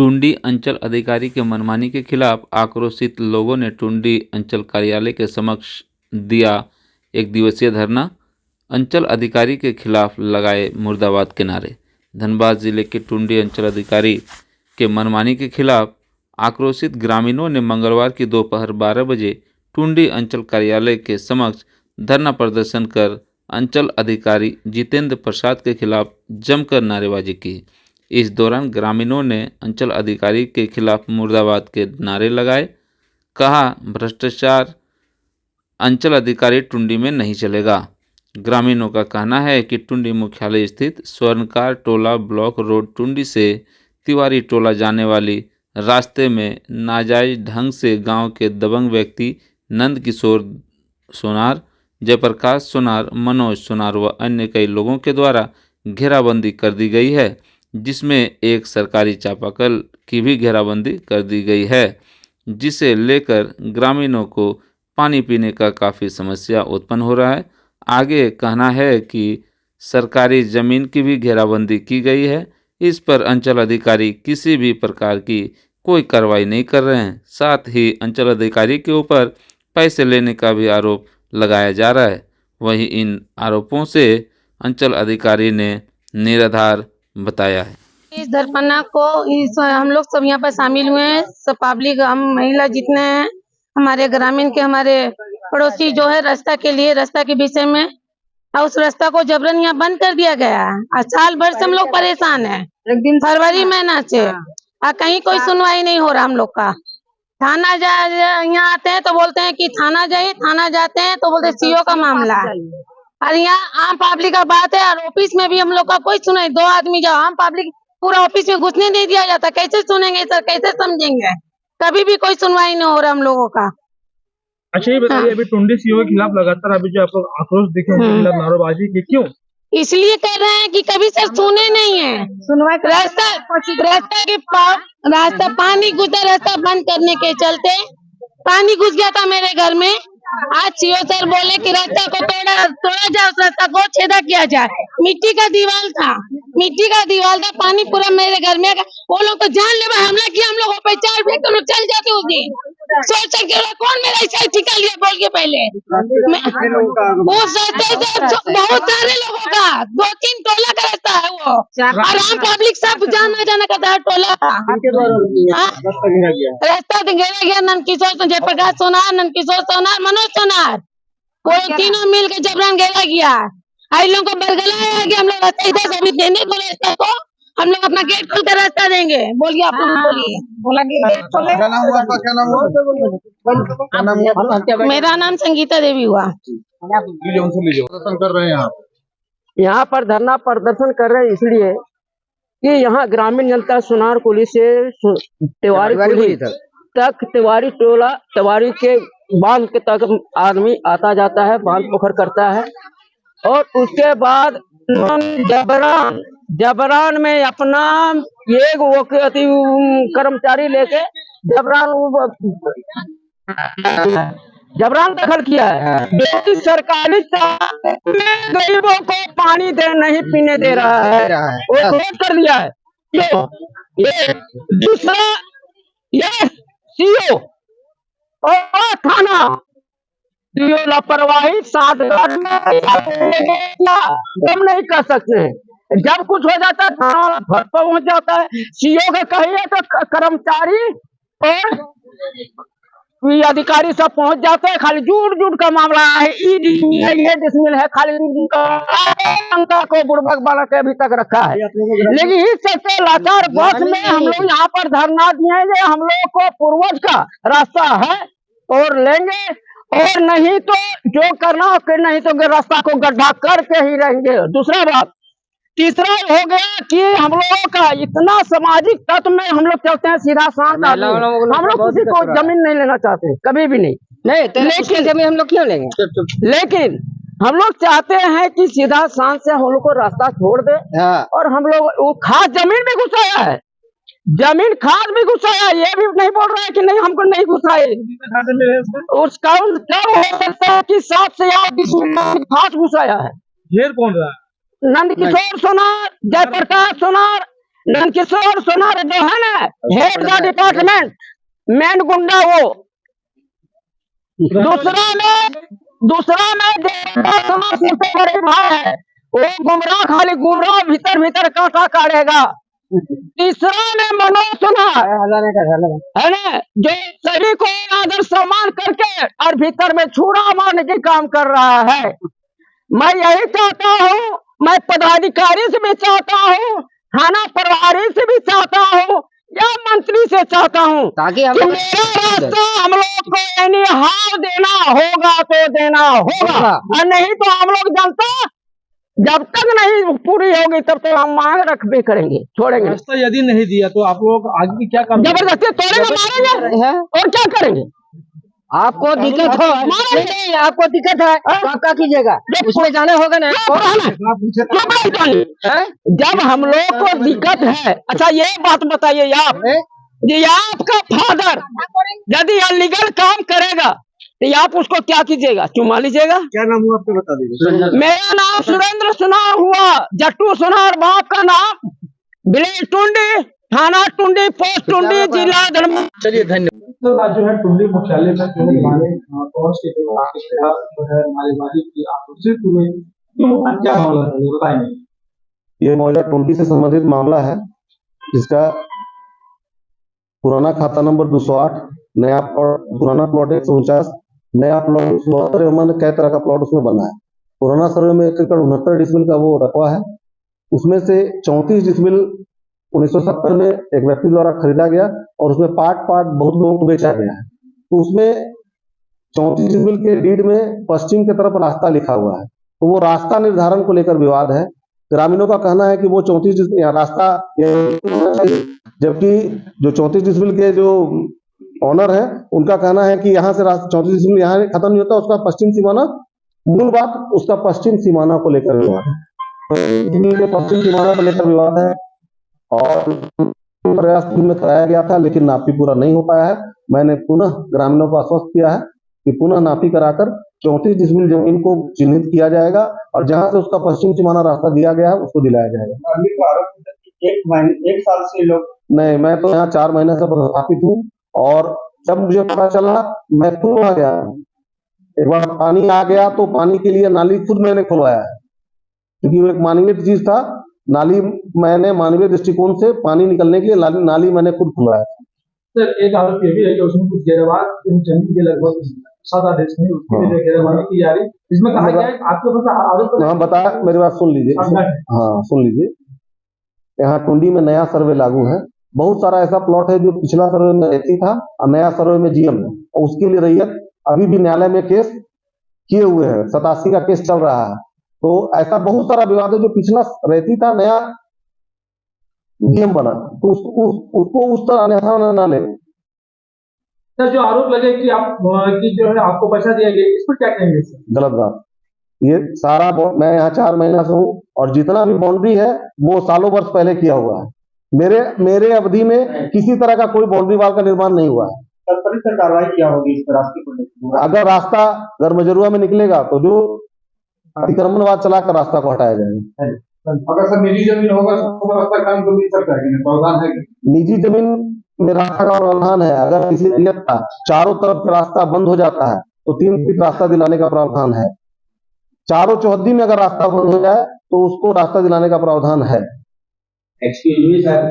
टुंडी अंचल अधिकारी के मनमानी के खिलाफ आक्रोशित लोगों ने टुंडी अंचल कार्यालय के समक्ष दिया एक दिवसीय धरना। अंचल अधिकारी के खिलाफ लगाए मुर्दाबाद के नारे। धनबाद जिले के टुंडी अंचल अधिकारी के मनमानी के खिलाफ आक्रोशित ग्रामीणों ने मंगलवार की दोपहर 12 बजे टुंडी अंचल कार्यालय के समक्ष धरना प्रदर्शन कर अंचल अधिकारी जितेंद्र प्रसाद के खिलाफ जमकर नारेबाजी की। इस दौरान ग्रामीणों ने अंचल अधिकारी के खिलाफ मुर्दाबाद के नारे लगाए। कहा, भ्रष्टाचार अंचल अधिकारी टुंडी में नहीं चलेगा। ग्रामीणों का कहना है कि टुंडी मुख्यालय स्थित स्वर्णकार टोला ब्लॉक रोड टुंडी से तिवारी टोला जाने वाली रास्ते में नाजायज ढंग से गांव के दबंग व्यक्ति नंद किशोर सोनार, जयप्रकाश सोनार, मनोज सोनार व अन्य कई लोगों के द्वारा घेराबंदी कर दी गई है, जिसमें एक सरकारी चापाकल की भी घेराबंदी कर दी गई है, जिसे लेकर ग्रामीणों को पानी पीने का काफ़ी समस्या उत्पन्न हो रहा है। आगे कहना है कि सरकारी ज़मीन की भी घेराबंदी की गई है। इस पर अंचल अधिकारी किसी भी प्रकार की कोई कार्रवाई नहीं कर रहे हैं। साथ ही अंचल अधिकारी के ऊपर पैसे लेने का भी आरोप लगाया जा रहा है। वहीं इन आरोपों से अंचल अधिकारी ने निराधार बताया है। इस दर्पणा को हम लोग सब यहाँ पर शामिल हुए हैं। सब पब्लिक, हम महिला जितने हैं, हमारे ग्रामीण के हमारे पड़ोसी जो है रास्ता के विषय में, और उस रास्ता को जबरन यहाँ बंद कर दिया गया है। और साल भर से हम लोग परेशान हैं, फरवरी महीना से, और कहीं कोई सुनवाई नहीं हो रहा हम लोग का। थाना यहाँ आते हैं तो बोलते हैं कि थाना जाइए, थाना जाते हैं तो बोलते सीओ का मामला है। और यहाँ आम पब्लिक का बात है, और ऑफिस में भी हम लोग का कोई सुनाई, 2 आदमी जाओ, आम पब्लिक पूरा ऑफिस में घुसने नहीं दिया जाता। कैसे सुनेंगे सर, कैसे समझेंगे? कभी भी कोई सुनवाई नहीं हो रहा हम लोगों का। अच्छा, ये बताइए, अभी टुंडी सीओ के खिलाफ लगातार अभी जो आप लोग आक्रोश दिखे उनके खिलाफ नारेबाजी की, क्यों? इसलिए कर रहे हैं कि कभी सर सुने नहीं है। रास्ता पानी गुजर, रास्ता बंद करने के चलते पानी घुस गया था मेरे घर में। आज सीओ सर बोले कि रास्ता को तोड़ा जाए, उस रास्ता को छेदा किया जाए। मिट्टी का दीवार था, पानी पूरा मेरे घर में। वो लोग तो जानलेवा हमला किया हम लोगों पे, 4 व्यक्ति हम लोग चल जाते उस दिन। सोच सकते हो कौन मेरा ऐसा ठिका लिया बोल के पहले। उस रास्ते से बहुत सारे लोगों का 2-3 टोला का रास्ता है वो, और आम पब्लिक सब जाना करता है टोला का। रास्ता तो घेरा गया। नंद किशोर, जयप्रकाश सोनार, नंद किशोर सोनार, मनोज सोनार, वो तीनों मिल के जबरन घेरा गया। आई लोगों को बरगलाया कि हम लोग रास्ता इधर से भी देने दो, रास्ता को हम लोग अपना गेट खोल कर रास्ता देंगे। बोलिए, आप लोग बोलिए। बोला कि गेट खोले। मेरा नाम संगीता देवी हुआ। कर रहे हैं आप यहाँ पर धरना प्रदर्शन कर रहे हैं इसलिए कि यहाँ ग्रामीण जनता सोनार कुली से तिवारी कुली तक, तिवारी टोला, तिवारी के बांध के तक आदमी आता जाता है, बांध पोखर करता है। और उसके बाद जबरान में अपना एक वो कर्मचारी लेके जबरान दखल किया है। सरकारी गरीबों को पानी नहीं पीने दे रहा है, वो क्लोज कर दिया है। ये दूसरा, ये सीओ और थाना लापरवाही साथ हम नहीं कर सकते। जब कुछ हो जाता है थाना घर पर पहुंच जाता है। सीओ का कहिए तो कर्मचारी और अधिकारी सब पहुंच जाते हैं। खाली झूठ का मामला है, ये डिसमिल है, खाली जनता को बुड़बक वाला के अभी तक रखा है। लेकिन इस सबसे लाचार वक्त में हम लोग यहाँ पर धरना दिए। हम लोग को पूर्वज का रास्ता है और लेंगे, और नहीं तो जो करना हो, नहीं तो रास्ता को गड्ढा करके ही रहेंगे। दूसरा बात, तीसरा हो गया कि हम लोगों का इतना सामाजिक तत्व में हम लोग चलते हैं, सीधा शांत आदमी। हम लोग किसी को जमीन नहीं लेना चाहते, कभी भी नहीं। तो लेकिन जमीन हम लोग क्यों लेंगे? लेकिन हम लोग चाहते हैं कि सीधा शांत से हम लोग को रास्ता छोड़ दे। और हम लोग वो खास जमीन भी घुसाया है, जमीन खाद भी घुसाया, ये भी नहीं बोल रहा है कि नहीं हमको नहीं घुसाए। उसका क्या हो सकता है कि 7 से 8 खाद घुसाया है। घेर कौन रहा है? नंद किशोर सोनार, जयप्रकाश सोनार, नंदकिशोर सोनार जो है ना हेड द डिपार्टमेंट, मेन गुंडा वो। दूसरा में देवदास समाज से बड़े भाई है, वो गुमराह, खाली गुमराह भीतर भीतर कांटा काटेगा। तीसरा में मनोज सोनार है ना, जो सभी को आदर सम्मान करके और भीतर में छुरा मारने के काम कर रहा है। मैं यही चाहता हूँ, मैं पदाधिकारी से भी चाहता हूँ, थाना प्रभारी से भी चाहता हूँ, या मंत्री से चाहता हूँ ताकि कि मेरा रास्ता हम लोग को यानी हार देना होगा तो देना होगा, और नहीं तो हम लोग जनता जब तक नहीं पूरी होगी तब तक हम मांग रखबे करेंगे, छोड़ेंगे। रास्ता यदि नहीं दिया तो आप लोग आगे की क्या काम जबरदस्ती तोड़ेंगे, मारेंगे और क्या करेंगे। आपको दिक्कत हो, नहीं आपको दिक्कत है तो आप क्या कीजिएगा, उसमें जाना होगा ना। जब हम लोग को दिक्कत है, अच्छा ये बात बताइए आप, ये आपका फादर यदि अनलीगल काम करेगा तो आप उसको क्या कीजिएगा, चुमा लीजिएगा। क्या नाम हुआ आपको बता दीजिए। मेरा नाम सुरेंद्र सोनार हुआ, जट्टू सोनार बाप का नाम, विलेज टुंडी, थाना टुंडी, पोस्ट टुंडी, जिला धर्म। चलिए धन्यवाद। तो आज जो है टुंडी मुख्यालय में जो है पहुंच के जो है नारेबाजी की आक्रोशित हुए, क्या मामला है ये बताएंगे। ये मौजा टुंडी से संबंधित मामला है, जिसका पुराना खाता नंबर 208, नया प्लॉट, पुराना प्लॉट 149, नया प्लॉट 72, मैंने कई तरह का प्लॉट उसमें बना है। पुराना सर्वे में 1 एकड़ 69 डिसमिल का वो रकबा है, उसमें से 34 डिसमिल 1970 में एक व्यक्ति द्वारा खरीदा गया और उसमें पार्ट बहुत लोगों को बेचा गया है। तो उसमें 34 डिसमिल के डीड में पश्चिम की तरफ रास्ता लिखा हुआ है, तो वो रास्ता निर्धारण को लेकर विवाद है। ग्रामीणों का कहना है कि वो 34 रास्ता, जबकि जो 34 डिसमिल के जो ऑनर है उनका कहना है कि यहाँ से 34 डिसमिल यहाँ खत्म नहीं होता, उसका पश्चिम सीमाना, मूल बात उसका पश्चिम सीमाना को लेकर विवाद है, पश्चिम सीमाना को लेकर विवाद है। और प्रयास में कराया गया था लेकिन नापी पूरा नहीं हो पाया है। मैंने पुनः ग्रामीणों को आश्वस्त किया है कि पुनः नापी कराकर 34 डिसमिल जमीन को चिन्हित किया जाएगा और जहां से उसका पश्चिम सीमाना रास्ता दिया गया है उसको दिलाया जाएगा। एक साल से लोग नहीं, मैं तो यहाँ 4 महीने से प्रस्थापित हूँ और जब मुझे पता चला मैं खुद आ गया। एक बार पानी आ गया तो पानी के लिए नाली खुद मैंने खुलवाया है, क्योंकि वो एक मानवीय चीज था। नाली मैंने मानवीय दृष्टिकोण से पानी निकलने के लिए नाली मैंने खुद खुलवाया। सर एक आरोप ये भी है कि उसमें कुछ गैरवाद जमीन के लगभग 7 आदेश में उसकी भी गैरवादी की जा रही, इसमें कहा गया है आपके पास आरोप। हाँ बता, मेरी बात सुन लीजिए। हाँ सुन लीजिए, यहाँ टुंडी में नया सर्वे लागू है। बहुत सारा ऐसा प्लॉट है जो पिछला सर्वे में रहती था और नया सर्वे में जीएम है, और उसके लिए रैयत अभी भी न्यायालय में केस किए हुए हैं, 87 का केस चल रहा है। तो ऐसा बहुत सारा विवाद है, जो पिछला रहती था नया जीएम बना, तो उसको उस तरह अन्यथा न ले। सर जो आरोप लगे कि आप कि जो है आपको पैसा दिया गया, इस पर क्या कहेंगे सर? गलत बात। ये सारा मैं यहाँ 4 महीना से हूँ और जितना भी बाउंड्री है वो सालों वर्ष पहले किया हुआ है। मेरे अवधि में किसी तरह का कोई बाउंड्री वाल का निर्माण नहीं हुआ है। सर कार्रवाई क्या होगी इस रास्ते को लेकर? अगर रास्ता गर्मजरुआ में निकलेगा तो जो अतिक्रमणवाद चलाकर रास्ता को हटाया जाएगा। अगर सर निजी जमीन होगा तो रास्ता काम तो नहीं सकता है, प्रावधान है कि निजी जमीन में रास्ता का प्रावधान है। अगर किसी एरिया का चारों तरफ से रास्ता बंद हो जाता है तो 3 फीट रास्ता दिलाने का प्रावधान है। चारों चौहद्दी में अगर रास्ता बंद हो जाए तो उसको रास्ता दिलाने का प्रावधान है। Excuse me sir,